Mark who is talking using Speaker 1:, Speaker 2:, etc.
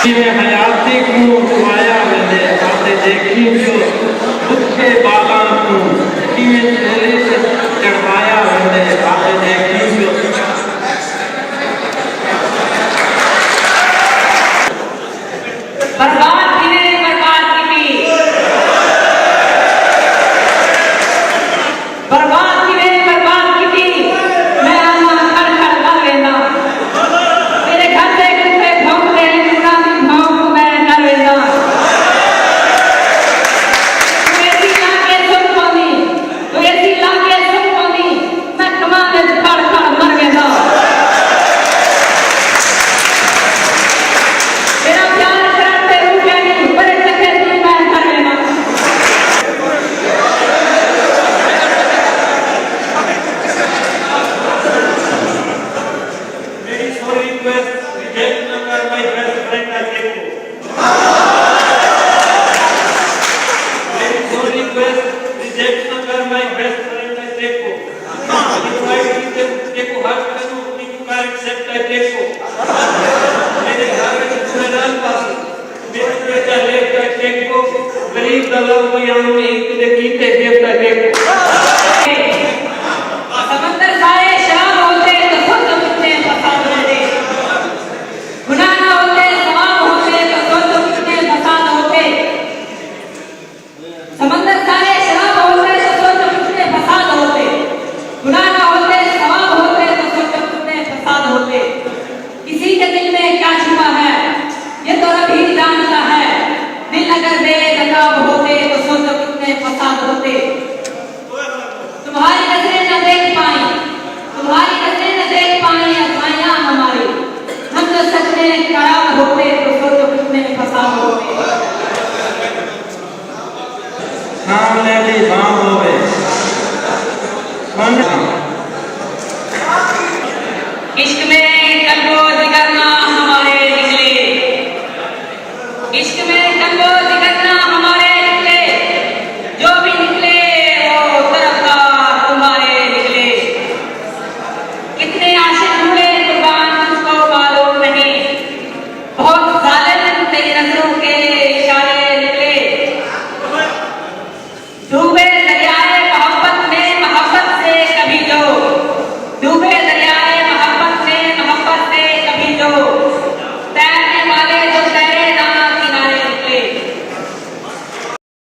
Speaker 1: हयाती को माया वेंदे आते देखी जो दुखे बालां को किवें चोरी से चढ़वाया वेंदे आते देखी जो
Speaker 2: बर्बाद किने बर्बाद की बर्बाद किने बर्बाद की मैं आना खड़ खड़ कर लेना मेरे घर से कुत्ते भौंकते हैं चूड़ा भी भौंक मैं कर लेना तू ऐसी लाके सुन पानी मैं कमाने खड़ खड़ मर गया मेरा प्यार करते रुके नहीं बड़े चक्के से मैं कर लेना
Speaker 1: मेरी सॉरी रिक्वेस्ट रिजेक्ट न कर माय बेस्ट फ्रेंड का देखो मेरी सॉरी रिक्वेस्ट रिजेक्ट न कर माय बेस्ट फ्रेंड का देखो देखो हर कदम अपनी पुकार एक्सेप्ट कर देखो मेरे घर में सुनाल पास मेरे बेटा लेकर देखो गरीब दलाल को यहाँ में एक कीते देवता देखो
Speaker 2: समंदर सारे शराब होते तो खुद कितने फसाद होते गुनाह ना होते सवाब होते तो खुद कितने फसाद होते समंदर सारे शराब होते तो खुद कितने फसाद होते गुनाह ना होते सवाब होते तो खुद कितने फसाद होते किसी के दिल में क्या छुपा है ये तो रब ही जानता है दिल अगर बेनकाब होते तो सोचो कितने फसाद होते तुम्हारी नजरें न देख पाई आसमाइयां हमारी हम जो सच में खराब होते तो सोचो कितने फसाद होते
Speaker 1: सामने भी बाम होवे
Speaker 2: इश्क में कल्बो जिगर ना हमारे निकले इश्क में कल्बो